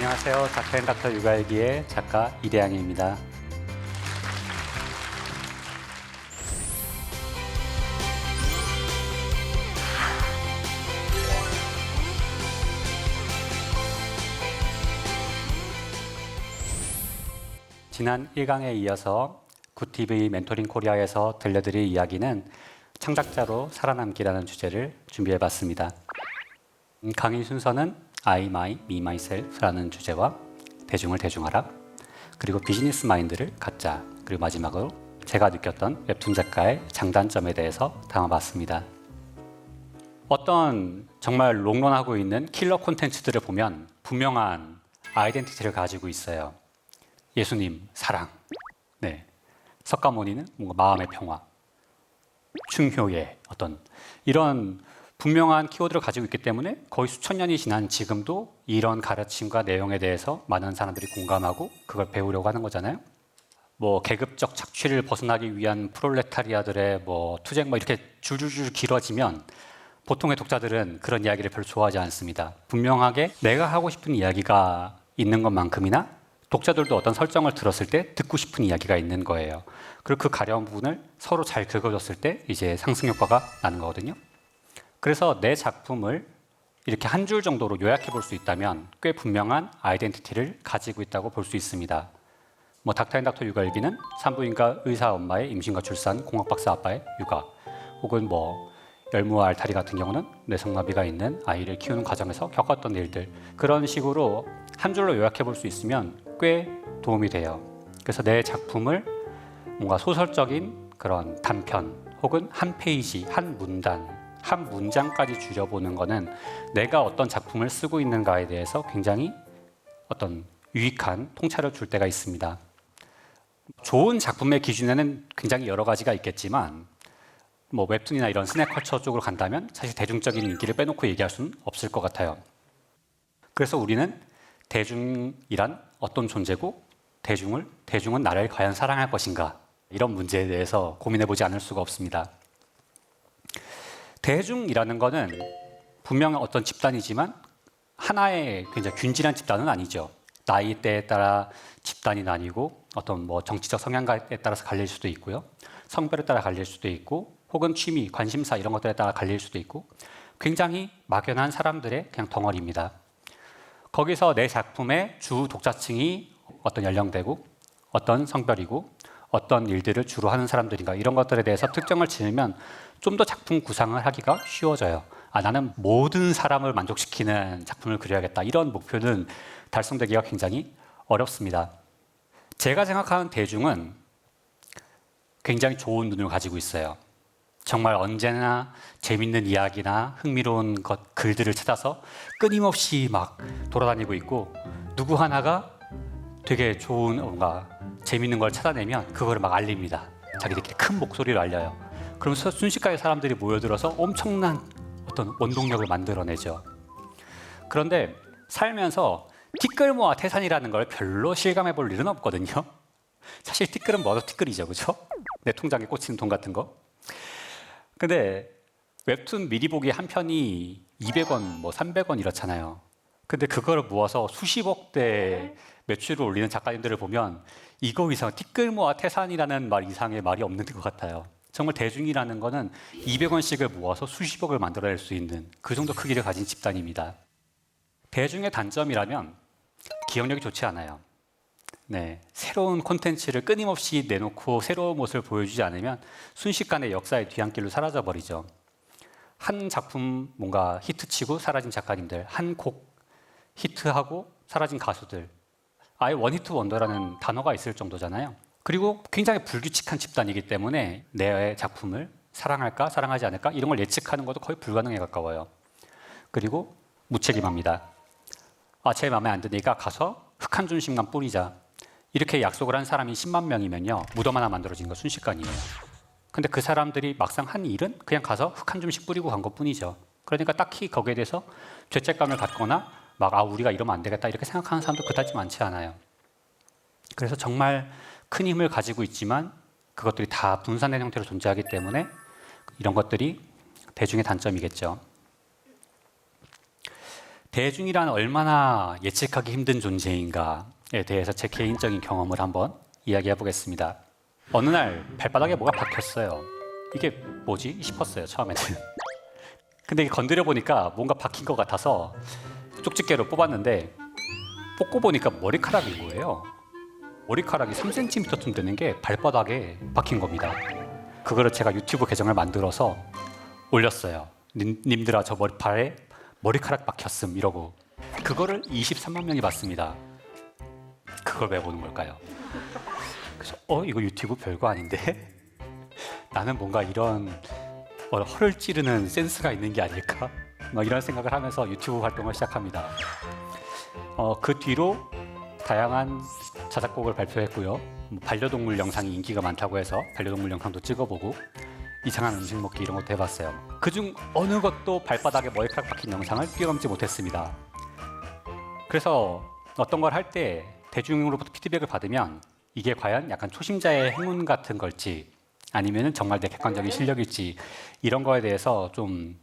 안녕하세요. 닥터앤닥터 육아일기의 작가 이대양입니다. 지난 1강에 이어서 굿TV 멘토링 코리아에서 들려드릴 이야기는 창작자로 살아남기라는 주제를 준비해봤습니다. 강의 순서는 I, my, me, myself라는 주제와 대중을 대중화라, 그리고 비즈니스 마인드를 갖자, 그리고 마지막으로 제가 느꼈던 웹툰 작가의 장단점에 대해서 담아봤습니다. 어떤 정말 롱런하고 있는 킬러 콘텐츠들을 보면 분명한 아이덴티티를 가지고 있어요. 예수님, 사랑, 석가모니는 뭔가 마음의 평화, 충효의 어떤 이런 분명한 키워드를 가지고 있기 때문에 거의 수천 년이 지난 지금도 이런 가르침과 내용에 대해서 많은 사람들이 공감하고 그걸 배우려고 하는 거잖아요. 계급적 착취를 벗어나기 위한 프롤레타리아들의 투쟁 이렇게 줄줄줄 길어지면 보통의 독자들은 그런 이야기를 별로 좋아하지 않습니다. 분명하게 내가 하고 싶은 이야기가 있는 것만큼이나 독자들도 어떤 설정을 들었을 때 듣고 싶은 이야기가 있는 거예요. 그리고 그 가려운 부분을 서로 잘 긁어줬을 때 이제 상승 효과가 나는 거거든요. 그래서 내 작품을 이렇게 한 줄 정도로 요약해 볼 수 있다면 꽤 분명한 아이덴티티를 가지고 있다고 볼 수 있습니다. 닥터앤닥터 육아일기는 산부인과 의사 엄마의 임신과 출산, 공학박사 아빠의 육아, 혹은 열무와 알타리 같은 경우는 뇌성마비가 있는 아이를 키우는 과정에서 겪었던 일들, 그런 식으로 한 줄로 요약해 볼 수 있으면 꽤 도움이 돼요. 그래서 내 작품을 뭔가 소설적인 그런 단편 혹은 한 페이지, 한 문단, 한 문장까지 줄여보는 거는 내가 어떤 작품을 쓰고 있는가에 대해서 굉장히 어떤 유익한 통찰을 줄 때가 있습니다. 좋은 작품의 기준에는 굉장히 여러 가지가 있겠지만 웹툰이나 이런 스낵컬처 쪽으로 간다면 사실 대중적인 인기를 빼놓고 얘기할 수는 없을 것 같아요. 그래서 우리는 대중이란 어떤 존재고 대중은 나를 과연 사랑할 것인가, 이런 문제에 대해서 고민해보지 않을 수가 없습니다. 대중이라는 거는 분명 어떤 집단이지만 하나의 굉장히 균질한 집단은 아니죠. 나이대에 따라 집단이 나뉘고 어떤 정치적 성향에 따라서 갈릴 수도 있고요. 성별에 따라 갈릴 수도 있고 혹은 취미, 관심사 이런 것들에 따라 갈릴 수도 있고 굉장히 막연한 사람들의 그냥 덩어리입니다. 거기서 내 작품의 주 독자층이 어떤 연령대고 어떤 성별이고 어떤 일들을 주로 하는 사람들인가, 이런 것들에 대해서 특정을 지으면 좀 더 작품 구상을 하기가 쉬워져요. 나는 모든 사람을 만족시키는 작품을 그려야겠다, 이런 목표는 달성되기가 굉장히 어렵습니다. 제가 생각하는 대중은 굉장히 좋은 눈을 가지고 있어요. 정말 언제나 재밌는 이야기나 흥미로운 글들을 찾아서 끊임없이 돌아다니고 있고, 누구 하나가 되게 좋은 뭔가 재밌는 걸 찾아내면 그거를 알립니다. 자기들끼리 큰 목소리로 알려요. 그러면서 순식간에 사람들이 모여들어서 엄청난 어떤 원동력을 만들어내죠. 그런데 살면서 티끌모아 태산이라는 걸 별로 실감해 볼 일은 없거든요. 사실 티끌은 뭐도 티끌이죠, 그렇죠? 내 통장에 꽂히는 돈 같은 거. 근데 웹툰 미리 보기 한 편이 200원, 300원 이렇잖아요. 근데 그거를 모아서 수십억 대 매출을 올리는 작가님들을 보면 이거 이상 티끌모아 태산이라는 말 이상의 말이 없는 것 같아요. 정말 대중이라는 거는 200원씩을 모아서 수십억을 만들어낼 수 있는 그 정도 크기를 가진 집단입니다. 대중의 단점이라면 기억력이 좋지 않아요. 새로운 콘텐츠를 끊임없이 내놓고 새로운 모습을 보여주지 않으면 순식간에 역사의 뒤안길로 사라져버리죠. 한 작품 뭔가 히트치고 사라진 작가님들, 한 곡 히트하고 사라진 가수들, 아예 원히트 원더라는 단어가 있을 정도잖아요. 그리고 굉장히 불규칙한 집단이기 때문에 내 작품을 사랑할까 사랑하지 않을까 이런 걸 예측하는 것도 거의 불가능에 가까워요. 그리고 무책임합니다. 제 마음에 안 드니까 가서 흙 한 줌씩만 뿌리자, 이렇게 약속을 한 사람이 10만 명이면요, 무덤 하나 만들어지는 거 순식간이에요. 근데 그 사람들이 막상 한 일은 그냥 가서 흙 한 줌씩 뿌리고 간 것뿐이죠. 그러니까 딱히 거기에 대해서 죄책감을 갖거나 우리가 이러면 안 되겠다 이렇게 생각하는 사람도 그다지 많지 않아요. 그래서 정말 큰 힘을 가지고 있지만 그것들이 다 분산된 형태로 존재하기 때문에 이런 것들이 대중의 단점이겠죠. 대중이란 얼마나 예측하기 힘든 존재인가에 대해서 제 개인적인 경험을 한번 이야기해 보겠습니다. 어느 날 발바닥에 뭐가 박혔어요. 이게 뭐지 싶었어요, 처음에는. 근데 이게 건드려 보니까 뭔가 박힌 것 같아서 쪽집게로 뽑았는데 뽑고 보니까 머리카락인 거예요. 머리카락이 3cm쯤 되는 게 발바닥에 박힌 겁니다. 그거를 제가 유튜브 계정을 만들어서 올렸어요. 님들아, 저 발에 머리카락 박혔음 이러고. 그거를 23만 명이 봤습니다. 그걸 왜 보는 걸까요? 그래서 이거 유튜브 별거 아닌데? 나는 뭔가 이런 허를 찌르는 센스가 있는 게 아닐까? 막 이런 생각을 하면서 유튜브 활동을 시작합니다. 그 뒤로 다양한 자작곡을 발표했고요. 반려동물 영상이 인기가 많다고 해서 반려동물 영상도 찍어보고 이상한 음식 먹기 이런 것도 해봤어요. 그중 어느 것도 발바닥에 머리카락 박힌 영상을 뛰어넘지 못했습니다. 그래서 어떤 걸 할 때 대중으로부터 피드백을 받으면 이게 과연 약간 초심자의 행운 같은 걸지 아니면 정말 내 객관적인 실력일지 이런 거에 대해서 좀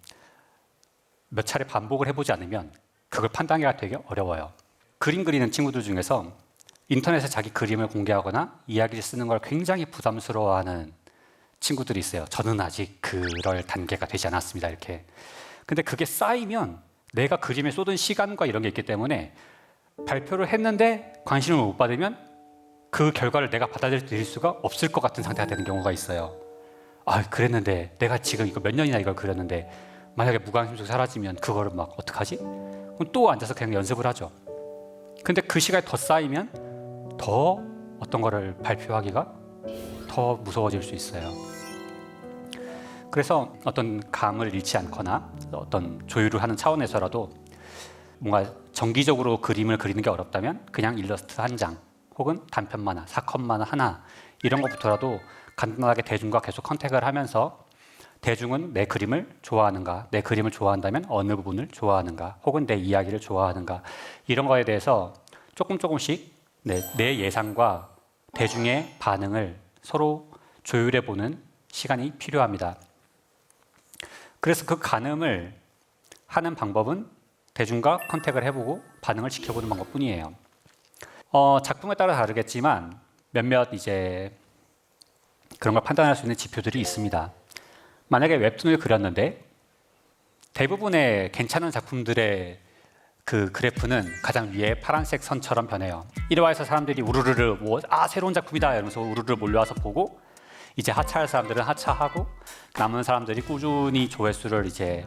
몇 차례 반복을 해보지 않으면 그걸 판단하기가 되게 어려워요. 그림 그리는 친구들 중에서 인터넷에 자기 그림을 공개하거나 이야기를 쓰는 걸 굉장히 부담스러워하는 친구들이 있어요. 저는 아직 그럴 단계가 되지 않았습니다. 이렇게. 근데 그게 쌓이면 내가 그림에 쏟은 시간과 이런 게 있기 때문에 발표를 했는데 관심을 못 받으면 그 결과를 내가 받아들일 수가 없을 것 같은 상태가 되는 경우가 있어요. 그랬는데 내가 지금 이거 몇 년이나 이걸 그렸는데 만약에 무관심 속에 사라지면 그거를 막 어떡하지? 그럼 또 앉아서 그냥 연습을 하죠. 근데 그 시간이 더 쌓이면 더 어떤 거를 발표하기가 더 무서워질 수 있어요. 그래서 어떤 감을 잃지 않거나 어떤 조율을 하는 차원에서라도 뭔가 정기적으로 그림을 그리는 게 어렵다면 그냥 일러스트 한 장 혹은 단편 만화, 사컷 만화 하나 이런 것부터라도 간단하게 대중과 계속 컨택을 하면서 대중은 내 그림을 좋아하는가, 내 그림을 좋아한다면 어느 부분을 좋아하는가, 혹은 내 이야기를 좋아하는가 이런 거에 대해서 조금씩 내 예상과 대중의 반응을 서로 조율해보는 시간이 필요합니다. 그래서 그 가늠을 하는 방법은 대중과 컨택을 해보고 반응을 지켜보는 방법뿐이에요. 작품에 따라 다르겠지만 몇몇 이제 그런 걸 판단할 수 있는 지표들이 있습니다. 만약에 웹툰을 그렸는데 대부분의 괜찮은 작품들의 그 그래프는 가장 위에 파란색 선처럼 변해요. 1화에서 사람들이 우르르르 새로운 작품이다 이러면서 우르르 몰려와서 보고 이제 하차할 사람들은 하차하고 남은 사람들이 꾸준히 조회수를 이제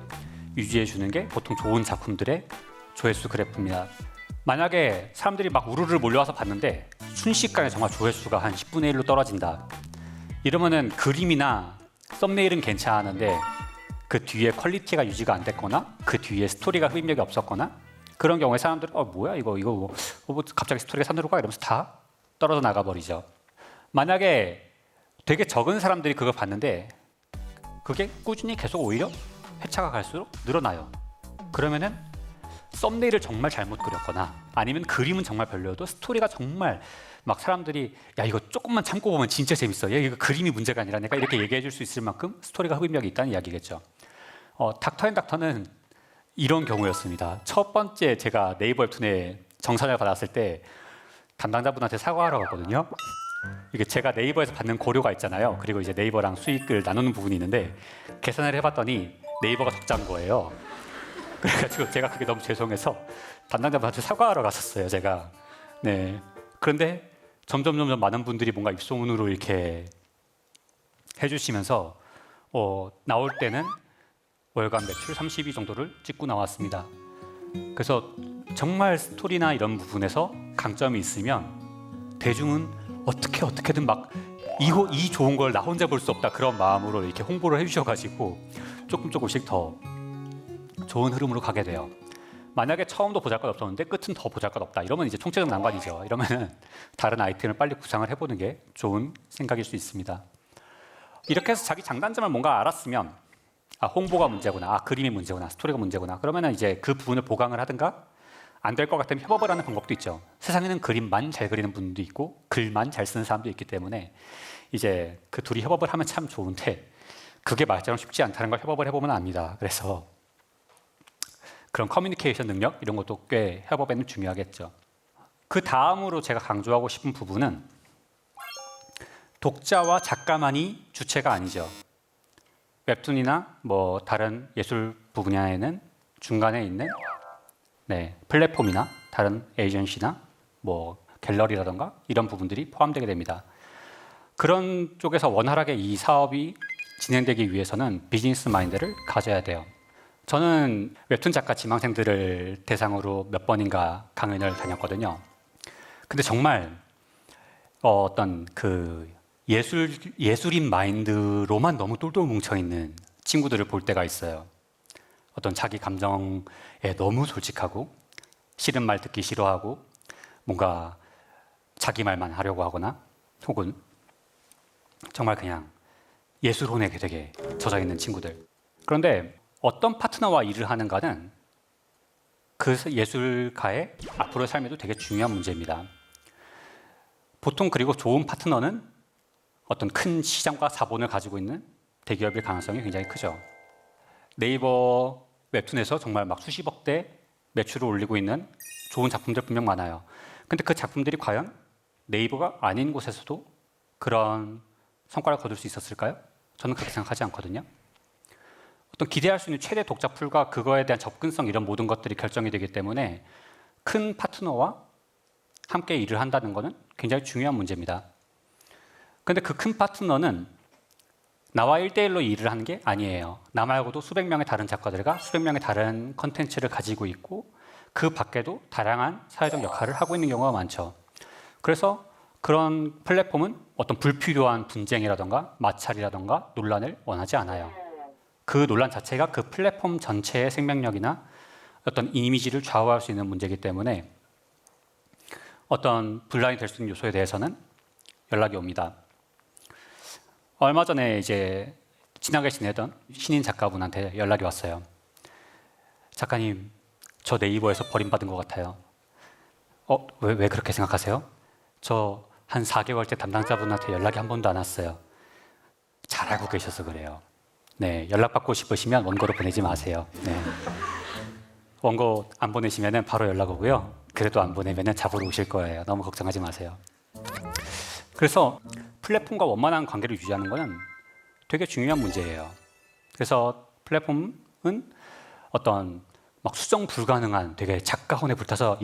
유지해 주는 게 보통 좋은 작품들의 조회수 그래프입니다. 만약에 사람들이 막 우르르 몰려와서 봤는데 순식간에 정말 조회수가 한 10분의 1로 떨어진다. 이러면은 그림이나 썸네일은 괜찮은데 그 뒤에 퀄리티가 유지가 안 됐거나 그 뒤에 스토리가 흡입력이 없었거나 그런 경우에 사람들은 뭐야 이거 뭐 갑자기 스토리가 산으로 가 이러면서 다 떨어져 나가버리죠. 만약에 되게 적은 사람들이 그걸 봤는데 그게 꾸준히 계속 오히려 회차가 갈수록 늘어나요. 그러면은 썸네일을 정말 잘못 그렸거나 아니면 그림은 정말 별로여도 스토리가 정말 막 사람들이 야 이거 조금만 참고 보면 진짜 재밌어. 야 이거 그림이 문제가 아니라 내가 이렇게 얘기해 줄 수 있을 만큼 스토리가 흡입력이 있다는 이야기겠죠. 닥터앤닥터는 이런 경우였습니다. 첫 번째 제가 네이버 웹툰에 정산을 받았을 때 담당자분한테 사과하러 갔거든요. 이게 제가 네이버에서 받는 고료가 있잖아요. 그리고 이제 네이버랑 수익을 나누는 부분이 있는데 계산을 해봤더니 네이버가 적자인 거예요. 그래가지고 제가 그게 너무 죄송해서 담당자분한테 사과하러 갔었어요. 제가. 네. 그런데 점점 많은 분들이 뭔가 입소문으로 이렇게 해주시면서 나올 때는 월간 매출 30위 정도를 찍고 나왔습니다. 그래서 정말 스토리나 이런 부분에서 강점이 있으면 대중은 어떻게든 막 이 좋은 걸 나 혼자 볼 수 없다 그런 마음으로 이렇게 홍보를 해주셔가지고 조금씩 더 좋은 흐름으로 가게 돼요. 만약에 처음도 보잘것없었는데 끝은 더 보잘것없다 이러면 이제 총체적 난관이죠. 이러면 다른 아이템을 빨리 구상을 해보는 게 좋은 생각일 수 있습니다. 이렇게 해서 자기 장단점을 뭔가 알았으면 홍보가 문제구나, 그림이 문제구나, 스토리가 문제구나 그러면 이제 그 부분을 보강을 하든가 안 될 것 같으면 협업을 하는 방법도 있죠. 세상에는 그림만 잘 그리는 분도 있고 글만 잘 쓰는 사람도 있기 때문에 이제 그 둘이 협업을 하면 참 좋은데 그게 말처럼 쉽지 않다는 걸 협업을 해보면 압니다. 그래서 그런 커뮤니케이션 능력 이런 것도 꽤 협업에는 중요하겠죠. 그 다음으로 제가 강조하고 싶은 부분은 독자와 작가만이 주체가 아니죠. 웹툰이나 뭐 다른 예술 분야에는 중간에 있는 플랫폼이나 다른 에이전시나 뭐 갤러리라던가 이런 부분들이 포함되게 됩니다. 그런 쪽에서 원활하게 이 사업이 진행되기 위해서는 비즈니스 마인드를 가져야 돼요. 저는 웹툰 작가 지망생들을 대상으로 몇 번인가 강연을 다녔거든요. 근데 정말 어떤 그 예술인 마인드로만 너무 똘똘 뭉쳐 있는 친구들을 볼 때가 있어요. 어떤 자기 감정에 너무 솔직하고 싫은 말 듣기 싫어하고 뭔가 자기 말만 하려고 하거나 혹은 정말 그냥 예술혼에 되게 젖어 있는 친구들. 그런데 어떤 파트너와 일을 하는가는 그 예술가의 앞으로의 삶에도 되게 중요한 문제입니다. 보통 그리고 좋은 파트너는 어떤 큰 시장과 자본을 가지고 있는 대기업일 가능성이 굉장히 크죠. 네이버 웹툰에서 정말 막 수십억대 매출을 올리고 있는 좋은 작품들 분명 많아요. 근데 그 작품들이 과연 네이버가 아닌 곳에서도 그런 성과를 거둘 수 있었을까요? 저는 그렇게 생각하지 않거든요. 어떤 기대할 수 있는 최대 독자 풀과 그거에 대한 접근성 이런 모든 것들이 결정이 되기 때문에 큰 파트너와 함께 일을 한다는 것은 굉장히 중요한 문제입니다. 근데 그 큰 파트너는 나와 1대1로 일을 하는 게 아니에요. 나 말고도 수백 명의 다른 작가들과 수백 명의 다른 컨텐츠를 가지고 있고 그 밖에도 다양한 사회적 역할을 하고 있는 경우가 많죠. 그래서 그런 플랫폼은 어떤 불필요한 분쟁이라던가 마찰이라던가 논란을 원하지 않아요. 그 논란 자체가 그 플랫폼 전체의 생명력이나 어떤 이미지를 좌우할 수 있는 문제이기 때문에 어떤 분란이 될 수 있는 요소에 대해서는 연락이 옵니다. 얼마 전에 이제 친하게 지내던 신인 작가분한테 연락이 왔어요. 작가님, 저 네이버에서 버림받은 것 같아요. 왜 그렇게 생각하세요? 저 한 4개월째 담당자분한테 연락이 한 번도 안 왔어요. 잘 알고 계셔서 그래요. 네, 연락받고 싶으시면 원고로 보내지 마세요. 네. 원고 안 보내시면 바로 연락 오고요. 그래도 안 보내면 잡으러 오실 거예요. 너무 걱정하지 마세요. 그래서 플랫폼과 원만한 관계를 유지하는 것은 되게 중요한 문제예요. 그래서 플랫폼은 어떤 막 수정 불가능한 되게 작가혼에 불타서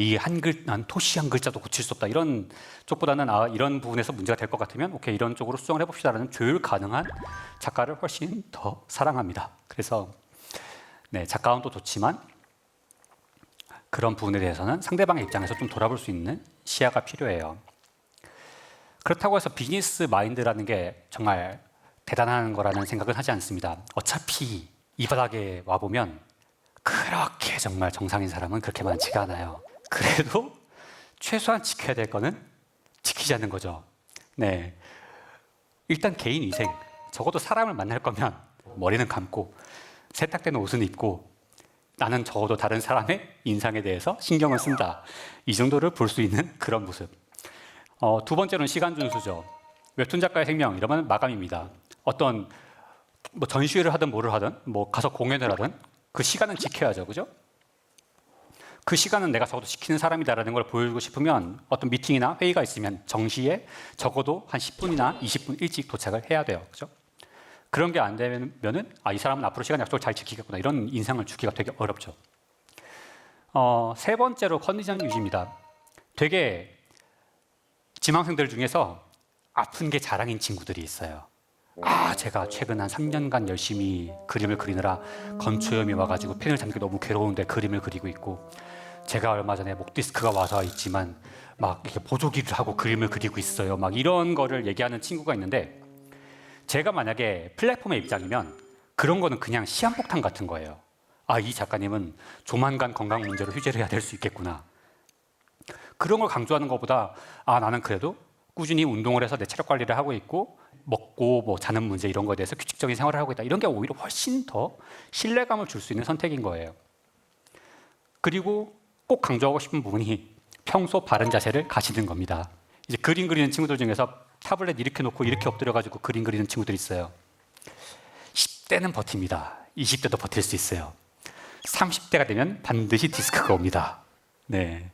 난 토시 한 글자도 고칠 수 없다 이런 쪽보다는 이런 부분에서 문제가 될 것 같으면 오케이 이런 쪽으로 수정을 해봅시다라는 조율 가능한 작가를 훨씬 더 사랑합니다. 그래서 작가혼도 좋지만 그런 부분에 대해서는 상대방의 입장에서 좀 돌아볼 수 있는 시야가 필요해요. 그렇다고 해서 비즈니스 마인드라는 게 정말 대단한 거라는 생각은 하지 않습니다. 어차피 이 바닥에 와보면 그렇게 정말 정상인 사람은 그렇게 많지가 않아요. 그래도 최소한 지켜야 될 거는 지키지 않는 거죠. 네, 일단 개인 위생, 적어도 사람을 만날 거면 머리는 감고 세탁된 옷은 입고 나는 적어도 다른 사람의 인상에 대해서 신경을 쓴다. 이 정도를 볼 수 있는 그런 모습. 두 번째로는 시간 준수죠. 웹툰 작가의 생명 이러면 마감입니다. 어떤 뭐 전시회를 하든 뭐를 하든 뭐 가서 공연을 하든 그 시간은 지켜야죠, 그죠? 그 시간은 내가 적어도 지키는 사람이다라는 걸 보여주고 싶으면 어떤 미팅이나 회의가 있으면 정시에 적어도 한 10분이나 20분 일찍 도착을 해야 돼요, 그죠? 그런 게 안 되면은 이 사람은 앞으로 시간 약속을 잘 지키겠구나 이런 인상을 주기가 되게 어렵죠. 세 번째로 컨디션 유지입니다. 되게 지망생들 중에서 아픈 게 자랑인 친구들이 있어요. 제가 최근 한 3년간 열심히 그림을 그리느라 건초염이 와가지고 펜을 잡는 게 너무 괴로운데 그림을 그리고 있고, 제가 얼마 전에 목 디스크가 와서 있지만 막 이렇게 보조기를 하고 그림을 그리고 있어요. 막 이런 거를 얘기하는 친구가 있는데, 제가 만약에 플랫폼의 입장이면 그런 거는 그냥 시한폭탄 같은 거예요. 이 작가님은 조만간 건강 문제로 휴재를 해야 될 수 있겠구나. 그런 걸 강조하는 것보다 나는 그래도 꾸준히 운동을 해서 내 체력 관리를 하고 있고 먹고 뭐 자는 문제 이런 거에 대해서 규칙적인 생활을 하고 있다. 이런 게 오히려 훨씬 더 신뢰감을 줄 수 있는 선택인 거예요. 그리고 꼭 강조하고 싶은 부분이 평소 바른 자세를 가지는 겁니다. 이제 그림 그리는 친구들 중에서 타블렛 이렇게 놓고 이렇게 엎드려가지고 그림 그리는 친구들이 있어요. 10대는 버팁니다. 20대도 버틸 수 있어요. 30대가 되면 반드시 디스크가 옵니다. 네.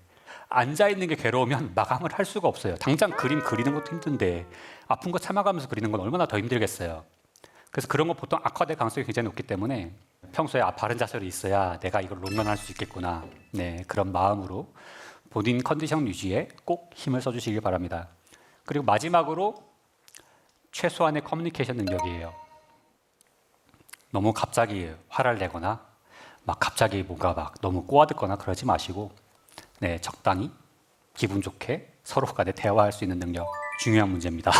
앉아 있는 게 괴로우면 마감을 할 수가 없어요. 당장 그림 그리는 것도 힘든데 아픈 거 참아가면서 그리는 건 얼마나 더 힘들겠어요. 그래서 그런 거 보통 악화될 가능성이 굉장히 높기 때문에 평소에 바른 자세로 있어야 내가 이걸 롱런할 수 있겠구나. 네, 그런 마음으로 본인 컨디션 유지에 꼭 힘을 써주시길 바랍니다. 그리고 마지막으로 최소한의 커뮤니케이션 능력이에요. 너무 갑자기 화를 내거나 막 갑자기 뭔가 막 너무 꼬아듣거나 그러지 마시고 네, 적당히 기분 좋게 서로 간에 대화할 수 있는 능력 중요한 문제입니다.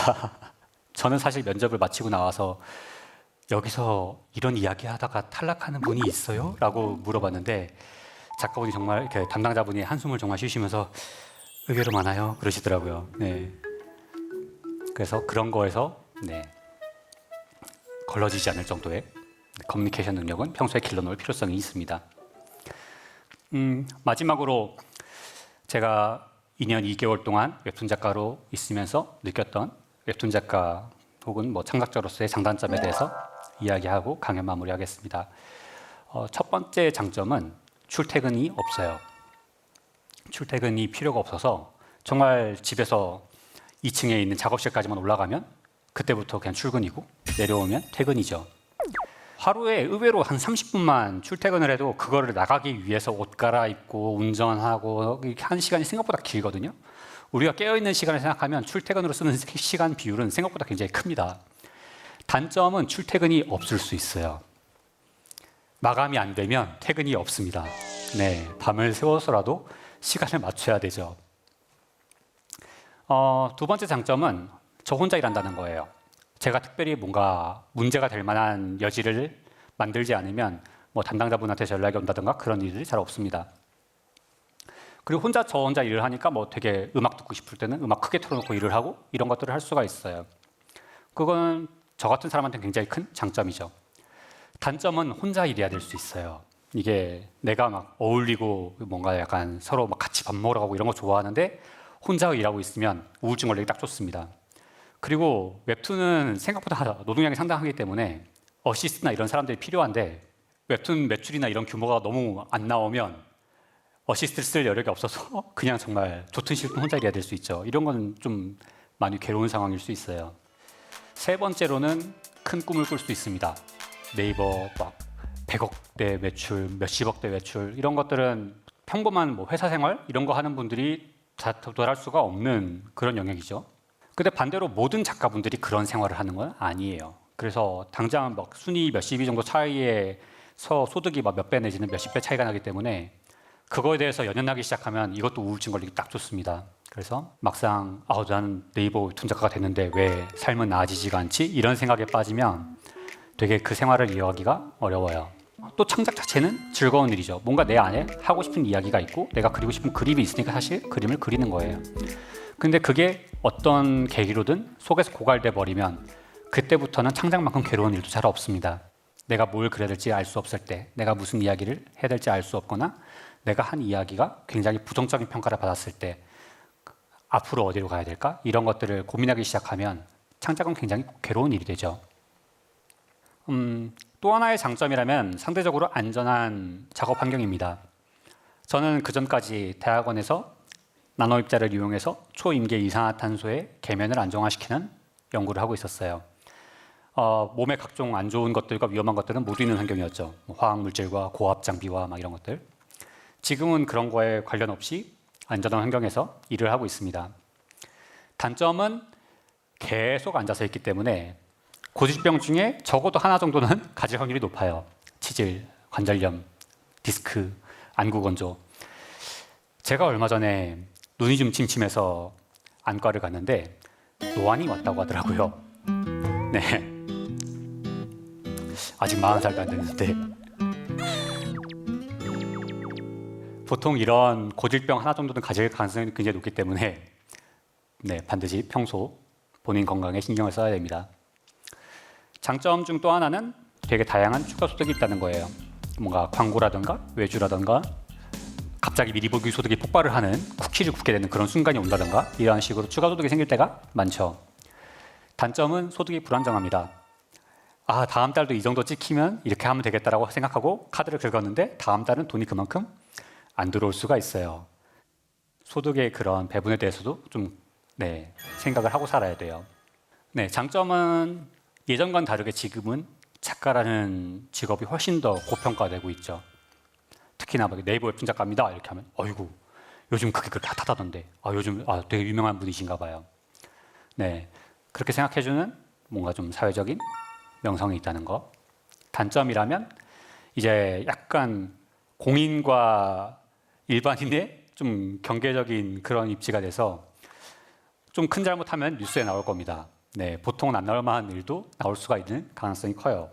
저는 사실 면접을 마치고 나와서 여기서 이런 이야기 하다가 탈락하는 분이 있어요? 라고 물어봤는데 작가분이 정말 이렇게 담당자분이 한숨을 정말 쉬시면서 의외로 많아요 그러시더라고요. 네. 그래서 그런 거에서 네, 걸러지지 않을 정도의 커뮤니케이션 능력은 평소에 길러놓을 필요성이 있습니다. 마지막으로 제가 2년 2개월 동안 웹툰 작가로 있으면서 느꼈던 웹툰 작가 혹은 뭐 창작자로서의 장단점에 대해서 이야기하고 강연 마무리하겠습니다. 첫 번째 장점은 출퇴근이 없어요. 출퇴근이 필요가 없어서 정말 집에서 2층에 있는 작업실까지만 올라가면 그때부터 그냥 출근이고 내려오면 퇴근이죠. 하루에 의외로 한 30분만 출퇴근을 해도 그거를 나가기 위해서 옷 갈아입고 운전하고 이렇게 한 시간이 생각보다 길거든요. 우리가 깨어있는 시간을 생각하면 출퇴근으로 쓰는 시간 비율은 생각보다 굉장히 큽니다. 단점은 출퇴근이 없을 수 있어요. 마감이 안 되면 퇴근이 없습니다. 네, 밤을 새워서라도 시간을 맞춰야 되죠. 두 번째 장점은 저 혼자 일한다는 거예요. 제가 특별히 뭔가 문제가 될 만한 여지를 만들지 않으면 뭐 담당자분한테 연락이 온다든가 그런 일들이 잘 없습니다. 그리고 저 혼자 일을 하니까 뭐 되게 음악 듣고 싶을 때는 음악 크게 틀어놓고 일을 하고 이런 것들을 할 수가 있어요. 그건 저 같은 사람한테는 굉장히 큰 장점이죠. 단점은 혼자 일해야 될 수 있어요. 이게 내가 막 어울리고 뭔가 약간 서로 막 같이 밥 먹으러 가고 이런 거 좋아하는데 혼자 일하고 있으면 우울증 걸리기 딱 좋습니다. 그리고 웹툰은 생각보다 노동량이 상당하기 때문에 어시스트나 이런 사람들이 필요한데 웹툰 매출이나 이런 규모가 너무 안 나오면 어시스트를 쓸 여력이 없어서 그냥 정말 좋든 싫든 혼자 일해야 될 수 있죠. 이런 건 좀 많이 괴로운 상황일 수 있어요. 세 번째로는 큰 꿈을 꿀 수 있습니다. 네이버 막 100억대 매출, 몇십억대 매출 이런 것들은 평범한 뭐 회사 생활 이런 거 하는 분들이 다 도달할 수가 없는 그런 영역이죠. 근데 반대로 모든 작가분들이 그런 생활을 하는 건 아니에요. 그래서 당장 막 순위 몇십위 정도 차이에서 소득이 막 몇 배 내지는 몇십 배 차이가 나기 때문에 그거에 대해서 연연하기 시작하면 이것도 우울증 걸리기 딱 좋습니다. 그래서 막상 난 네이버 웹툰 작가가 됐는데 왜 삶은 나아지지가 않지? 이런 생각에 빠지면 되게 그 생활을 이어가기가 어려워요. 또 창작 자체는 즐거운 일이죠. 뭔가 내 안에 하고 싶은 이야기가 있고 내가 그리고 싶은 그림이 있으니까 사실 그림을 그리는 거예요. 근데 그게 어떤 계기로든 속에서 고갈돼 버리면 그때부터는 창작만큼 괴로운 일도 잘 없습니다. 내가 뭘 그려야 될지 알 수 없을 때, 내가 무슨 이야기를 해야 될지 알 수 없거나 내가 한 이야기가 굉장히 부정적인 평가를 받았을 때 앞으로 어디로 가야 될까? 이런 것들을 고민하기 시작하면 창작은 굉장히 괴로운 일이 되죠. 또 하나의 장점이라면 상대적으로 안전한 작업 환경입니다. 저는 그전까지 대학원에서 나노 입자를 이용해서 초임계 이산화탄소의 계면을 안정화시키는 연구를 하고 있었어요. 몸에 각종 안 좋은 것들과 위험한 것들은 모두 있는 환경이었죠. 화학물질과 고압 장비와 막 이런 것들. 지금은 그런 거에 관련 없이 안전한 환경에서 일을 하고 있습니다. 단점은 계속 앉아서 있기 때문에 고질병 중에 적어도 하나 정도는 가질 확률이 높아요. 치질, 관절염, 디스크, 안구건조. 제가 얼마 전에 눈이 좀 침침해서 안과를 갔는데 노안이 왔다고 하더라고요. 네, 아직 40살도 안 됐는데 보통 이런 고질병 하나 정도는 가질 가능성이 굉장히 높기 때문에 네, 반드시 평소 본인 건강에 신경을 써야 됩니다. 장점 중 또 하나는 되게 다양한 추가 소득이 있다는 거예요. 뭔가 광고라든가 외주라든가 갑자기 미리 보기 소득이 폭발을 하는 쿠키를 굽게 되는 그런 순간이 온다든가 이런 식으로 추가 소득이 생길 때가 많죠. 단점은 소득이 불안정합니다. 아, 다음 달도 이 정도 찍히면 이렇게 하면 되겠다라고 생각하고 카드를 긁었는데 다음 달은 돈이 그만큼 안 들어올 수가 있어요. 소득의 그런 배분에 대해서도 좀 생각을 하고 살아야 돼요. 네, 장점은 예전과는 다르게 지금은 작가라는 직업이 훨씬 더 고평가되고 있죠. 특히나 막 네이버 웹툰 작가입니다 이렇게 하면 어이구 요즘 그게 그렇게 핫하다던데 요즘 되게 유명한 분이신가 봐요. 네, 그렇게 생각해주는 뭔가 좀 사회적인 명성이 있다는 거. 단점이라면 이제 약간 공인과 일반인의 좀 경계적인 그런 입지가 돼서 좀 큰 잘못하면 뉴스에 나올 겁니다. 네, 보통은 안 나올 만한 일도 나올 수가 있는 가능성이 커요.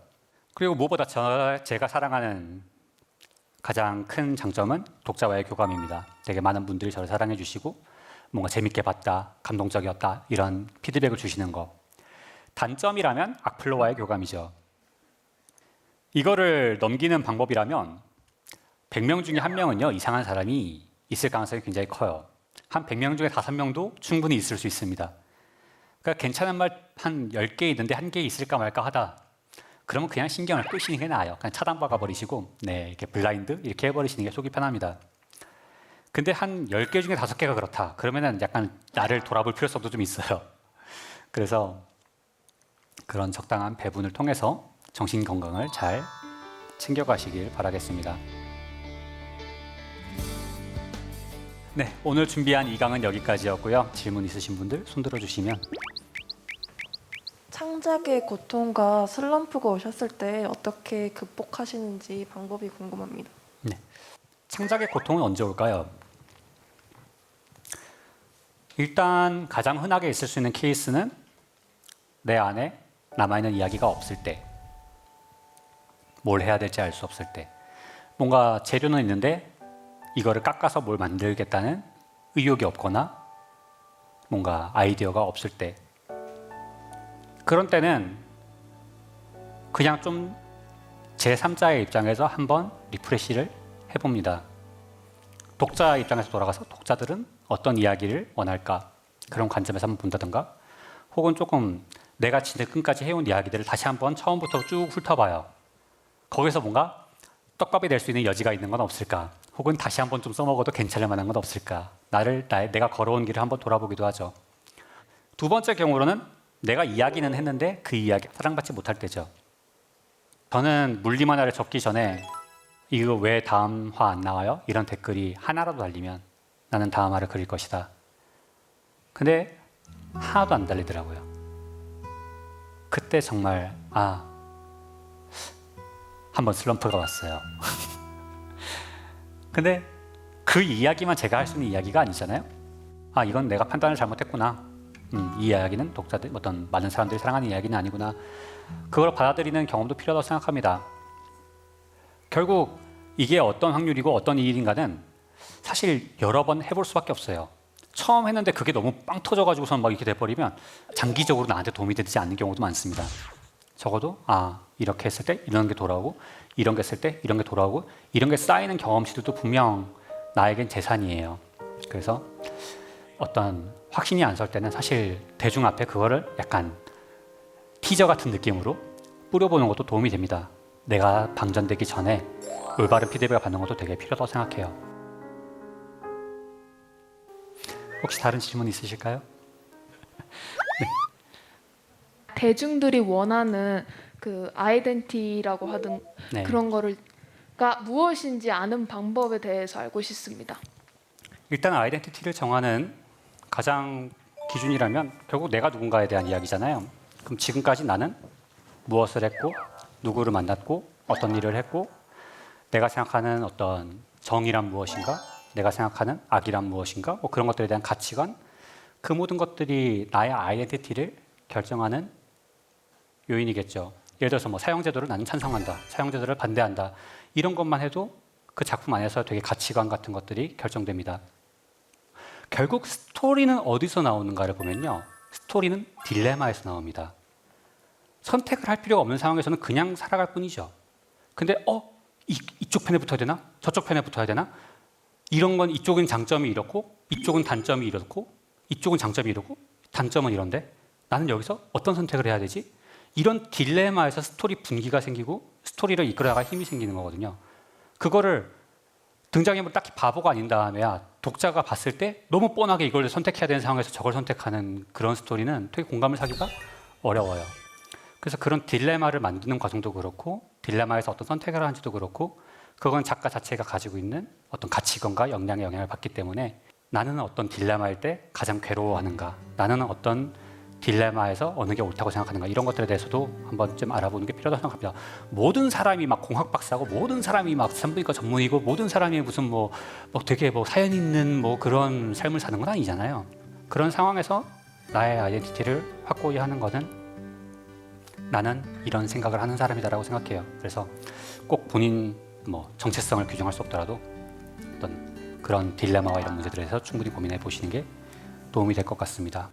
그리고 무엇보다 제가 사랑하는 가장 큰 장점은 독자와의 교감입니다. 되게 많은 분들이 저를 사랑해 주시고 뭔가 재밌게 봤다, 감동적이었다 이런 피드백을 주시는 거. 단점이라면 악플러와의 교감이죠. 이거를 넘기는 방법이라면 100명 중에 1명은요 이상한 사람이 있을 가능성이 굉장히 커요. 한 100명 중에 5명도 충분히 있을 수 있습니다. 그러니까 괜찮은 말 한 10개 있는데 1개 있을까 말까 하다. 그러면 그냥 신경을 끄시는 게 나아요. 그냥 차단박아 버리시고 이렇게 블라인드 이렇게 해버리시는 게 속이 편합니다. 근데 한 10개 중에 5개가 그렇다. 그러면은 약간 나를 돌아볼 필요성도 좀 있어요. 그래서 그런 적당한 배분을 통해서 정신 건강을 잘 챙겨가시길 바라겠습니다. 네, 오늘 준비한 2강은 여기까지였고요. 질문 있으신 분들 손 들어주시면. 창작의 고통과 슬럼프가 오셨을 때 어떻게 극복하시는지 방법이 궁금합니다. 네, 창작의 고통은 언제 올까요? 일단 가장 흔하게 있을 수 있는 케이스는 내 안에 남아있는 이야기가 없을 때, 뭘 해야 될지 알 수 없을 때, 뭔가 재료는 있는데 이거를 깎아서 뭘 만들겠다는 의욕이 없거나 뭔가 아이디어가 없을 때, 그런 때는 그냥 좀 제3자의 입장에서 한번 리프레시를 해봅니다. 독자 입장에서 돌아가서 독자들은 어떤 이야기를 원할까? 그런 관점에서 한번 본다든가, 혹은 조금 내가 지금까지 해온 이야기들을 다시 한번 처음부터 쭉 훑어봐요. 거기서 뭔가 떡밥이 될 수 있는 여지가 있는 건 없을까? 혹은 다시 한번 좀 써먹어도 괜찮을 만한 건 없을까? 내가 걸어온 길을 한번 돌아보기도 하죠. 두 번째 경우로는 내가 이야기는 했는데 그 이야기가 사랑받지 못할 때죠. 저는 물리 만화를 접기 전에 이거 왜 다음 화 안 나와요? 이런 댓글이 하나라도 달리면 나는 다음 화를 그릴 것이다. 근데 하나도 안 달리더라고요. 그때 정말 한번 슬럼프가 왔어요. 근데 그 이야기만 제가 할 수 있는 이야기가 아니잖아요. 이건 내가 판단을 잘못했구나. 이 이야기는 독자들, 어떤 많은 사람들이 사랑하는 이야기는 아니구나. 그걸 받아들이는 경험도 필요하다고 생각합니다. 결국 이게 어떤 확률이고 어떤 일인가는 사실 여러 번 해볼 수밖에 없어요. 처음 했는데 그게 너무 빵 터져가지고선 막 이렇게 돼버리면 장기적으로 나한테 도움이 되지 않는 경우도 많습니다. 적어도 이렇게 했을 때 이런 게 돌아오고, 이런 게 했을 때 이런 게 돌아오고, 이런 게 쌓이는 경험치들도 분명 나에겐 재산이에요. 그래서 어떤 확신이 안 설 때는 사실 대중 앞에 그거를 약간 티저 같은 느낌으로 뿌려보는 것도 도움이 됩니다. 내가 방전되기 전에 올바른 피드백을 받는 것도 되게 필요하다고 생각해요. 혹시 다른 질문 있으실까요? 대중들이 원하는 그 아이덴티라고 하던 네. 그런 거가 무엇인지 아는 방법에 대해서 알고 싶습니다. 일단 아이덴티티를 정하는 가장 기준이라면 결국 내가 누군가에 대한 이야기잖아요. 그럼 지금까지 나는 무엇을 했고, 누구를 만났고, 어떤 일을 했고, 내가 생각하는 어떤 정의란 무엇인가, 내가 생각하는 악이란 무엇인가, 그런 것들에 대한 가치관, 그 모든 것들이 나의 아이덴티티를 결정하는 요인이겠죠. 예를 들어서 사형제도를 나는 찬성한다, 사형제도를 반대한다, 이런 것만 해도 그 작품 안에서 되게 가치관 같은 것들이 결정됩니다. 결국 스토리는 어디서 나오는가를 보면요, 스토리는 딜레마에서 나옵니다. 선택을 할 필요가 없는 상황에서는 그냥 살아갈 뿐이죠. 근데 이쪽 편에 붙어야 되나? 저쪽 편에 붙어야 되나? 이런 건 이쪽은 장점이 이렇고, 이쪽은 단점이 이렇고, 이쪽은 장점이 이렇고, 단점은 이런데 나는 여기서 어떤 선택을 해야 되지? 이런 딜레마에서 스토리 분기가 생기고 스토리를 이끌어나갈 힘이 생기는 거거든요. 그거를 등장인물 딱히 바보가 아닌 다음에야 독자가 봤을 때 너무 뻔하게 이걸 선택해야 되는 상황에서 저걸 선택하는 그런 스토리는 되게 공감을 사기가 어려워요. 그래서 그런 딜레마를 만드는 과정도 그렇고 딜레마에서 어떤 선택을 하는지도 그렇고 그건 작가 자체가 가지고 있는 어떤 가치관과 역량의 영향을 받기 때문에 나는 어떤 딜레마일 때 가장 괴로워하는가, 나는 어떤 딜레마에서 어느 게 옳다고 생각하는가, 이런 것들에 대해서도 한 번쯤 알아보는 게 필요하다고 생각합니다. 모든 사람이 막 공학 박사고 모든 사람이 막 산부인과 전문이고 모든 사람이 무슨 뭐 되게 뭐 사연 있는 뭐 그런 삶을 사는 건 아니잖아요. 그런 상황에서 나의 아이덴티티를 확고히 하는 것은 나는 이런 생각을 하는 사람이다라고 생각해요. 그래서 꼭 본인 뭐 정체성을 규정할 수 없더라도 어떤 그런 딜레마와 이런 문제들에 대해서 충분히 고민해 보시는 게 도움이 될 것 같습니다.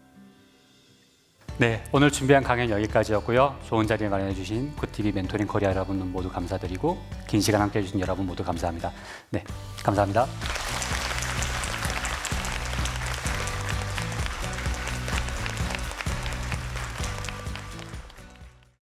네, 오늘 준비한 강연 여기까지였고요. 좋은 자리 마련해 주신 굿TV 멘토링 코리아 여러분 모두 감사드리고 긴 시간 함께 해주신 여러분 모두 감사합니다. 네, 감사합니다.